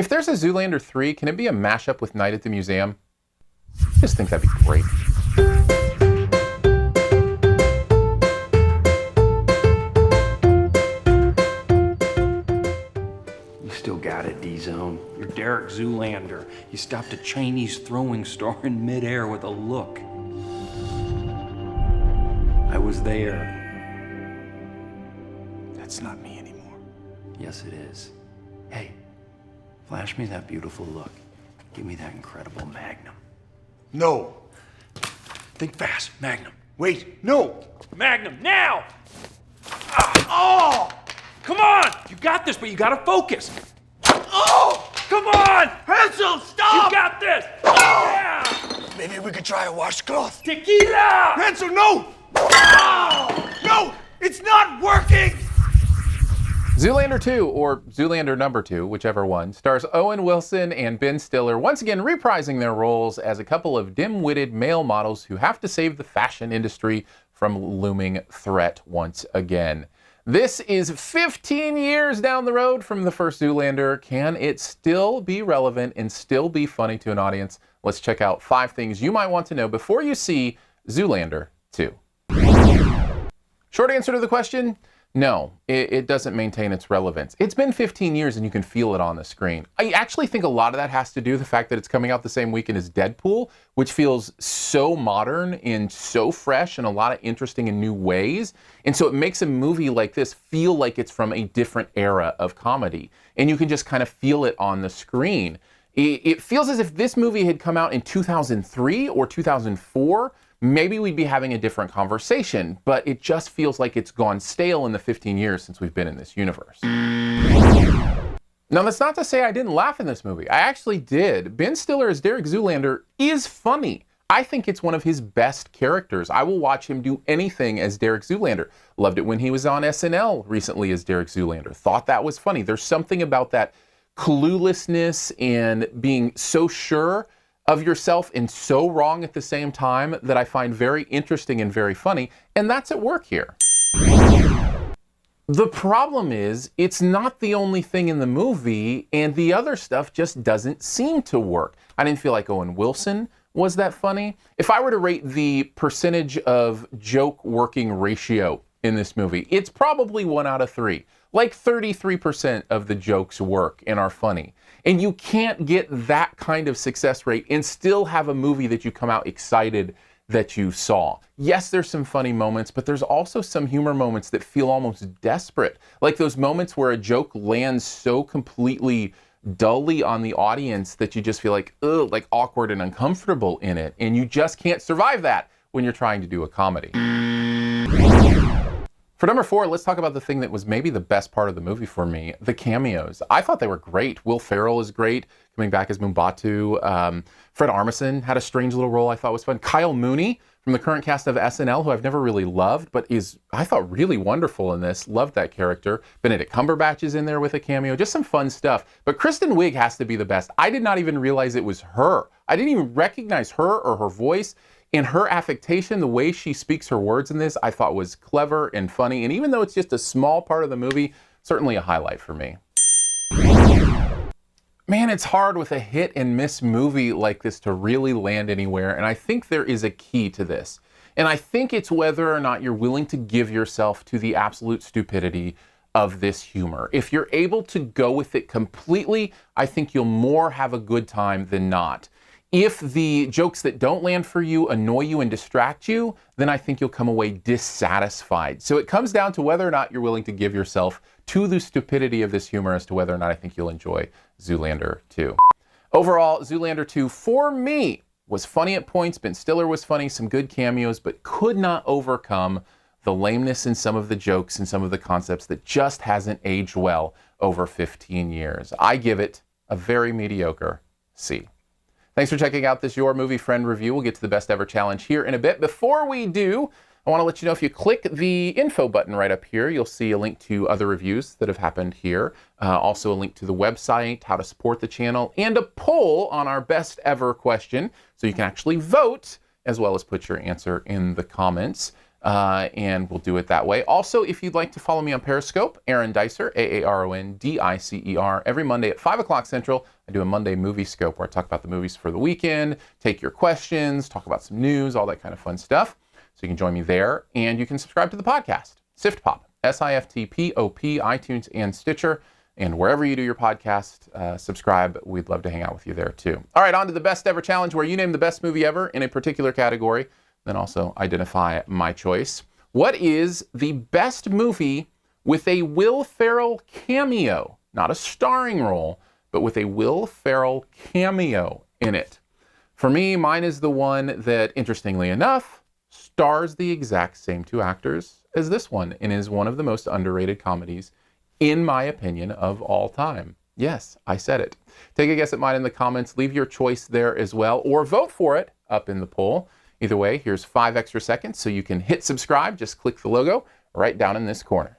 If there's a Zoolander 3, can it be a mashup with Night at the Museum? I just think that'd be great. You still got it, D-Zone. You're Derek Zoolander. You stopped a Chinese throwing star in midair with a look. I was there. That's not me anymore. Yes, it is. Hey, flash me that beautiful look. Give me that incredible Magnum. No. Think fast, Magnum. Wait, no. Magnum, now! Oh! Come on! You got this, but you gotta focus. Oh! Come on! Hansel, stop! You got this! Oh! Yeah! Maybe we could try a washcloth. Tequila! Hansel, no! Oh! No! It's not working! Zoolander 2, or Zoolander number 2, whichever one, stars Owen Wilson and Ben Stiller once again reprising their roles as a couple of dim-witted male models who have to save the fashion industry from looming threat once again. This is 15 years down the road from the first Zoolander. Can it still be relevant and still be funny to an audience? Let's check out 5 things you might want to know before you see Zoolander 2. Short answer to the question, no, it doesn't maintain its relevance. It's been 15 years and you can feel it on the screen. I actually think a lot of that has to do with the fact that it's coming out the same weekend as Deadpool, which feels so modern and so fresh in a lot of interesting and new ways. And so it makes a movie like this feel like it's from a different era of comedy. And you can just kind of feel it on the screen. It feels as if this movie had come out in 2003 or 2004. Maybe we'd be having a different conversation, but it just feels like it's gone stale in the 15 years since we've been in this universe. Now, that's not to say I didn't laugh in this movie. I actually did. Ben Stiller as Derek Zoolander is funny. I think it's one of his best characters. I will watch him do anything as Derek Zoolander. Loved it when he was on SNL recently as Derek Zoolander. Thought that was funny. There's something about that cluelessness and being so sure of yourself and so wrong at the same time that I find very interesting and very funny, and that's at work here. The problem is, it's not the only thing in the movie, and the other stuff just doesn't seem to work. I didn't feel like Owen Wilson was that funny. If I were to rate the percentage of joke working ratio in this movie, it's probably 1 out of 3. Like 33% of the jokes work and are funny. And you can't get that kind of success rate and still have a movie that you come out excited that you saw. Yes, there's some funny moments, but there's also some humor moments that feel almost desperate. Like those moments where a joke lands so completely dully on the audience that you just feel like, ugh, like awkward and uncomfortable in it. And you just can't survive that when you're trying to do a comedy. For number 4, let's talk about the thing that was maybe the best part of the movie for me, the cameos. I thought they were great. Will Ferrell is great, coming back as Mubatu. Fred Armisen had a strange little role I thought was fun. Kyle Mooney from the current cast of SNL, who I've never really loved, but is, I thought, really wonderful in this. Loved that character. Benedict Cumberbatch is in there with a cameo. Just some fun stuff. But Kristen Wiig has to be the best. I did not even realize it was her. I didn't even recognize her or her voice. And her affectation, the way she speaks her words in this, I thought was clever and funny. And even though it's just a small part of the movie, certainly a highlight for me. Man, it's hard with a hit and miss movie like this to really land anywhere. And I think there is a key to this. And I think it's whether or not you're willing to give yourself to the absolute stupidity of this humor. If you're able to go with it completely, I think you'll more have a good time than not. If the jokes that don't land for you annoy you and distract you, then I think you'll come away dissatisfied. So it comes down to whether or not you're willing to give yourself to the stupidity of this humor as to whether or not I think you'll enjoy Zoolander 2. Overall, Zoolander 2, for me, was funny at points. Ben Stiller was funny, some good cameos, but could not overcome the lameness in some of the jokes and some of the concepts that just hasn't aged well over 15 years. I give it a very mediocre C. Thanks for checking out this Your Movie Friend review. We'll get to the Best Ever Challenge here in a bit. Before we do, I want to let you know if you click the info button right up here, you'll see a link to other reviews that have happened here. Also a link to the website, how to support the channel, and a poll on our Best Ever question, so you can actually vote as well as put your answer in the comments. and we'll do it that way. Also, if you'd like to follow me on Periscope, Aaron Dicer, AARONDICER, every Monday at 5 o'clock Central, I do a Monday movie scope where I talk about the movies for the weekend, take your questions, talk about some news, all that kind of fun stuff. So you can join me there, and you can subscribe to the podcast, SiftPop, SiftPop, iTunes, and Stitcher. And wherever you do your podcast, subscribe. We'd love to hang out with you there too. All right, on to the Best Ever Challenge, where you name the best movie ever in a particular category, then also identify my choice. What is the best movie with a Will Ferrell cameo? Not a starring role, but with a Will Ferrell cameo in it. For me, mine is the one that, interestingly enough, stars the exact same two actors as this one and is one of the most underrated comedies, in my opinion, of all time. Yes, I said it. Take a guess at mine in the comments. Leave your choice there as well, or vote for it up in the poll. Either way, here's 5 extra seconds so you can hit subscribe. Just click the logo right down in this corner.